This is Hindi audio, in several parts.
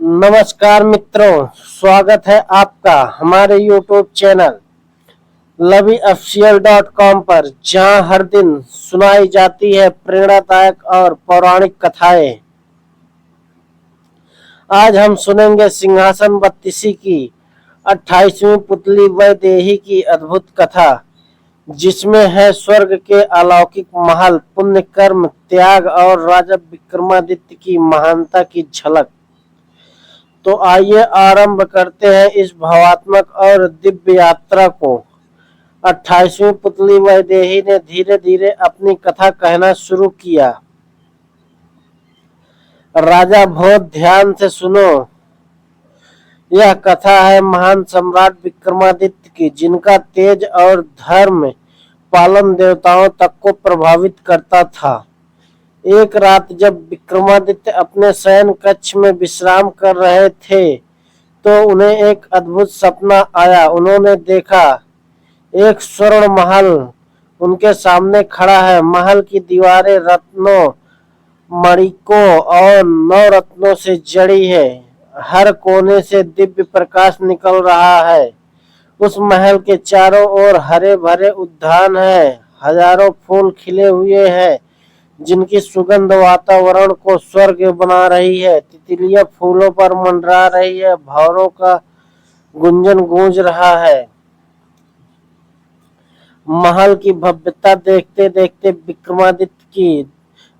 नमस्कार मित्रों, स्वागत है आपका हमारे YouTube चैनल LaviOfficial.com पर, जहां हर दिन सुनाई जाती है प्रेरणादायक और पौराणिक कथाएं। आज हम सुनेंगे सिंहासन बत्तीसी की 28वीं पुतली वैदेही की अद्भुत कथा, जिसमें है स्वर्ग के अलौकिक महल, पुण्य कर्म, त्याग और राजा विक्रमादित्य की महानता की झलक। तो आइए आरंभ करते हैं इस भावात्मक और दिव्य यात्रा को। 28वीं पुतली वैदेही ने धीरे धीरे अपनी कथा कहना शुरू किया। राजा, बहुत ध्यान से सुनो। यह कथा है महान सम्राट विक्रमादित्य की, जिनका तेज और धर्म पालन देवताओं तक को प्रभावित करता था। एक रात जब विक्रमादित्य अपने शयन कक्ष में विश्राम कर रहे थे, तो उन्हें एक अद्भुत सपना आया। उन्होंने देखा एक स्वर्ण महल उनके सामने खड़ा है। महल की दीवारें रत्नों, मणिकों और नवरत्नों से जड़ी है। हर कोने से दिव्य प्रकाश निकल रहा है। उस महल के चारों ओर हरे भरे उद्यान है। हजारों फूल खिले हुए हैं, जिनकी सुगंध वातावरण को स्वर्ग बना रही है। तितलियां फूलों पर मंडरा रही है, भंवरों का गुंजन गूंज रहा है। महल की भव्यता देखते देखते विक्रमादित्य की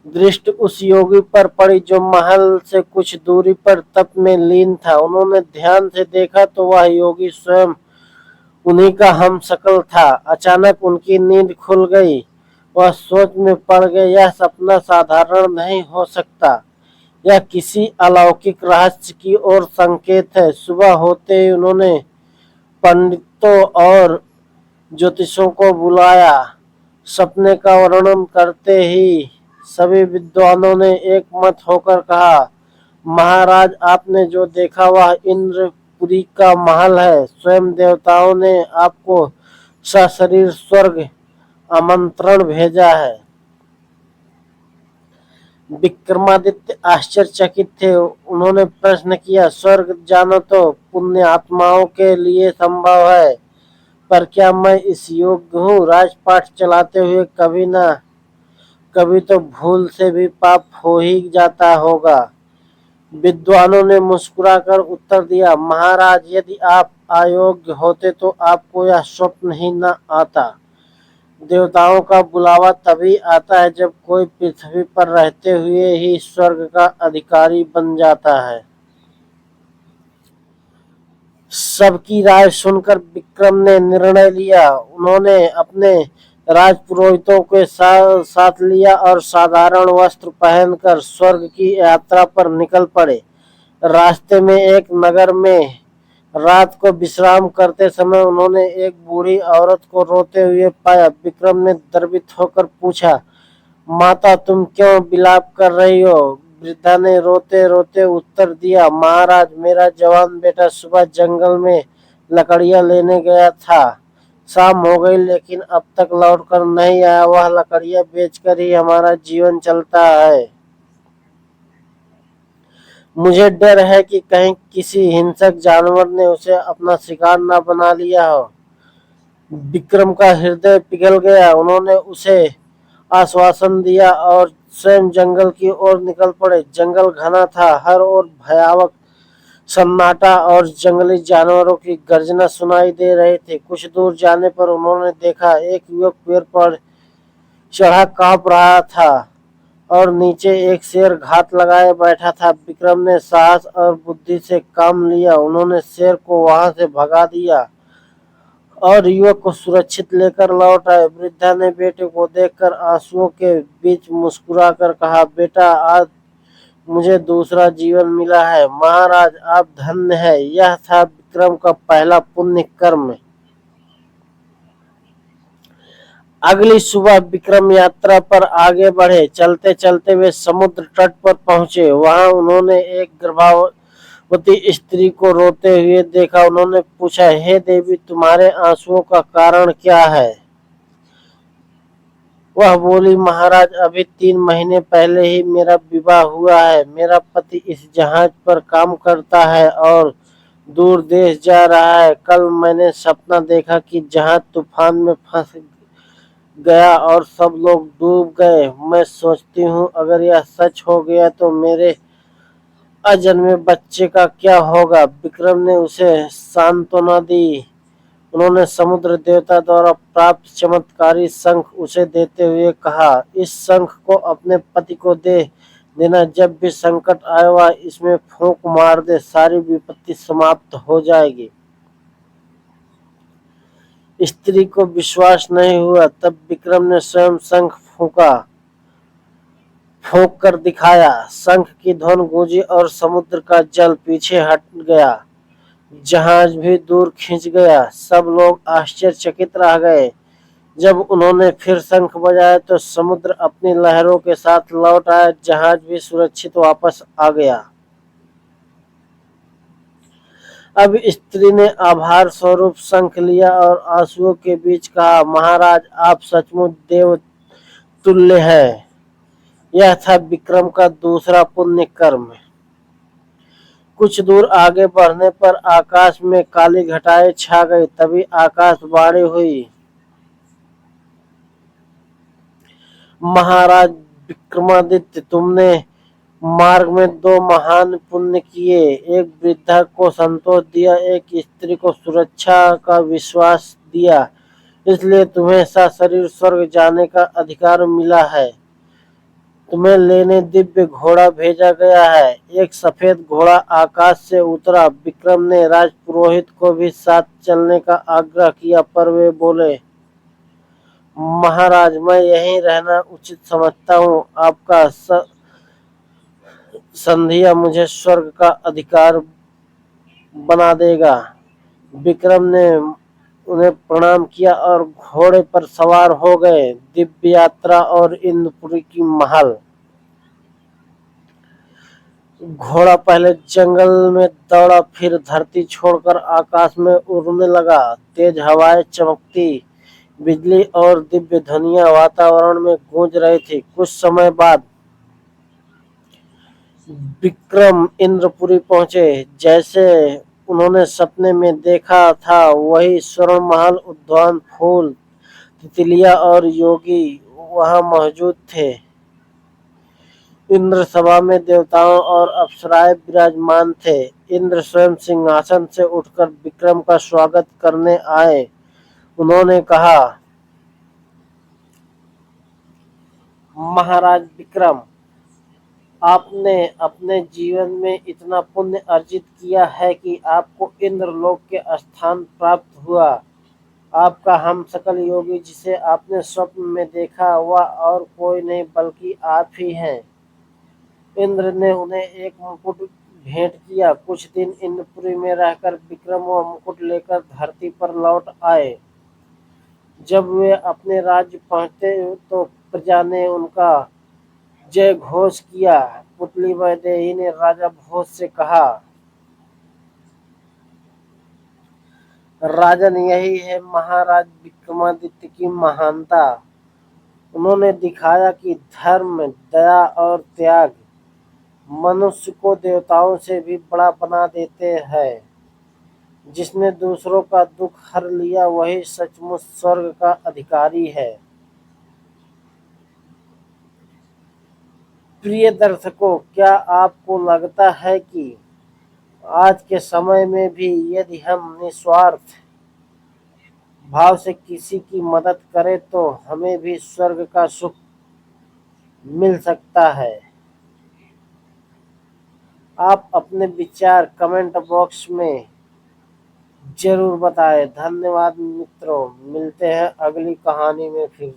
दृष्टि उस योगी पर पड़ी, जो महल से कुछ दूरी पर तप में लीन था। उन्होंने ध्यान से देखा तो वह योगी स्वयं उन्हीं का हमशक्ल था। अचानक उनकी नींद खुल गई। वह सोच में पड़ गए, यह सपना साधारण नहीं हो सकता, यह किसी अलौकिक रहस्य की ओर संकेत है। सुबह होते ही उन्होंने पंडितों और ज्योतिषों को बुलाया। सपने का वर्णन करते ही सभी विद्वानों ने एक मत होकर कहा, महाराज, आपने जो देखा वह इंद्रपुरी का महल है। स्वयं देवताओं ने आपको सशरीर स्वर्ग आमंत्रण भेजा है। विक्रमादित्य आश्चर्यचकित थे। उन्होंने प्रश्न किया, स्वर्ग जाना तो पुण्य आत्माओं के लिए संभव है, पर क्या मैं इस योग्य हूँ? राजपाट चलाते हुए कभी तो भूल से भी पाप हो ही जाता होगा। विद्वानों ने मुस्कुराकर उत्तर दिया, महाराज, यदि आप अयोग्य होते तो आपको यह स्वप्न ही न आता। देवताओं का बुलावा तभी आता है जब कोई पृथ्वी पर रहते हुए ही स्वर्ग का अधिकारी बन जाता है। सबकी राय सुनकर विक्रम ने निर्णय लिया। उन्होंने अपने राजपुरोहितों के साथ लिया और साधारण वस्त्र पहनकर स्वर्ग की यात्रा पर निकल पड़े। रास्ते में एक नगर में रात को विश्राम करते समय उन्होंने एक बूढ़ी औरत को रोते हुए पाया। विक्रम ने द्रवित होकर पूछा, माता, तुम क्यों विलाप कर रही हो? वृद्धा ने रोते रोते उत्तर दिया, महाराज, मेरा जवान बेटा सुबह जंगल में लकड़ियां लेने गया था। शाम हो गई, लेकिन अब तक लौटकर नहीं आया। वह लकड़ियां बेचकर ही हमारा जीवन चलता है। मुझे डर है कि कहीं किसी हिंसक जानवर ने उसे अपना शिकार न बना लिया हो। विक्रम का हृदय पिघल गया। उन्होंने उसे आश्वासन दिया और स्वयं जंगल की ओर निकल पड़े। जंगल घना था, हर ओर भयावह सन्नाटा और जंगली जानवरों की गर्जना सुनाई दे रहे थे। कुछ दूर जाने पर उन्होंने देखा एक युवक पेड़ पर चढ़ा कांप रहा था और नीचे एक शेर घात लगाए बैठा था। विक्रम ने साहस और बुद्धि से काम लिया। उन्होंने शेर को वहां से भगा दिया और युवक को सुरक्षित लेकर लौट आए। वृद्धा ने बेटे को देखकर आंसुओं के बीच मुस्कुराकर कहा, बेटा, आज मुझे दूसरा जीवन मिला है। महाराज, आप धन्य है। यह था विक्रम का पहला पुण्य कर्म। अगली सुबह विक्रम यात्रा पर आगे बढ़े। चलते चलते वे समुद्र तट पर पहुंचे। वहां उन्होंने एक गर्भवती स्त्री को रोते हुए देखा। उन्होंने पूछा, हे देवी, तुम्हारे आंसुओं का कारण क्या है? वह बोली, महाराज, अभी 3 महीने पहले ही मेरा विवाह हुआ है। मेरा पति इस जहाज पर काम करता है और दूर देश जा रहा है। कल मैंने सपना देखा कि जहाज तूफान में फंस गया और सब लोग डूब गए। मैं सोचती हूँ अगर यह सच हो गया तो मेरे अजन्मे बच्चे का क्या होगा। विक्रम ने उसे सांत्वना दी। उन्होंने समुद्र देवता द्वारा प्राप्त चमत्कारी शंख उसे देते हुए कहा, इस शंख को अपने पति को दे देना। जब भी संकट आए वह इसमें फूंक मार दे, सारी विपत्ति समाप्त हो जाएगी। स्त्री को विश्वास नहीं हुआ। तब विक्रम ने स्वयं शंख फूंक कर दिखाया। शंख की ध्वनि गूंजी और समुद्र का जल पीछे हट गया। जहाज भी दूर खिंच गया। सब लोग आश्चर्यचकित रह गए। जब उन्होंने फिर शंख बजाया तो समुद्र अपनी लहरों के साथ लौट आया। जहाज भी सुरक्षित वापस आ गया। अब स्त्री ने आभार स्वरूप शंख लिया और आंसुओं के बीच कहा, महाराज, आप सचमुच देव तुल्य है। यह था विक्रम का दूसरा पुण्य कर्म। कुछ दूर आगे बढ़ने पर आकाश में काली घटाएं छा गई। तभी आकाशवाणी हुई, महाराज विक्रमादित्य, तुमने मार्ग में 2 महान पुण्य किए। एक वृद्धा को संतोष दिया, एक स्त्री को सुरक्षा का विश्वास दिया। इसलिए तुम्हें सशरीर स्वर्ग जाने का अधिकार मिला है। तुम्हें लेने दिव्य घोड़ा भेजा गया है। एक सफेद घोड़ा आकाश से उतरा। विक्रम ने राजपुरोहित को भी साथ चलने का आग्रह किया, पर वे बोले, महाराज, मैं यहीं रहना उचित समझता हूँ। आपका संधिया मुझे स्वर्ग का अधिकार बना देगा। विक्रम ने उन्हें प्रणाम किया और घोड़े पर सवार हो गए। दिव्य यात्रा और इंद्रपुरी की महल। घोड़ा पहले जंगल में दौड़ा, फिर धरती छोड़कर आकाश में उड़ने लगा। तेज हवाएं चमकती, बिजली और दिव्य ध्वनियां वातावरण में गूंज रही थी। कुछ समय बाद विक्रम इंद्रपुरी पहुंचे। जैसे उन्होंने सपने में देखा था वही स्वर्ण महल, उद्यान, फूल, तितलियां और योगी वहां मौजूद थे। इंद्र सभा में देवताओं और अप्सराएं विराजमान थे। इंद्र स्वयं सिंहासन से उठकर विक्रम का स्वागत करने आए। उन्होंने कहा, महाराज विक्रम, आपने अपने जीवन में इतना पुण्य अर्जित किया है कि आपको इंद्रलोक के स्थान प्राप्त हुआ। आपका हम सकल योगी जिसे आपने स्वप्न में देखा वह और कोई नहीं बल्कि आप ही हैं। इंद्र ने उन्हें एक मुकुट भेंट किया। कुछ दिन इंद्रपुरी में रहकर विक्रम वह मुकुट लेकर धरती पर लौट आए। जब वे अपने राज्य पहुंचे तो प्रजा ने उनका जय घोष किया। पुतली वैदेही ने राजा भोज से कहा, राजन, यही है महाराज विक्रमादित्य की महानता। उन्होंने दिखाया कि धर्म, दया और त्याग मनुष्य को देवताओं से भी बड़ा बना देते हैं। जिसने दूसरों का दुख हर लिया वही सचमुच स्वर्ग का अधिकारी है। प्रिय दर्शकों, क्या आपको लगता है कि आज के समय में भी यदि हम निस्वार्थ भाव से किसी की मदद करें तो हमें भी स्वर्ग का सुख मिल सकता है? आप अपने विचार कमेंट बॉक्स में जरूर बताएं। धन्यवाद मित्रों, मिलते हैं अगली कहानी में फिर।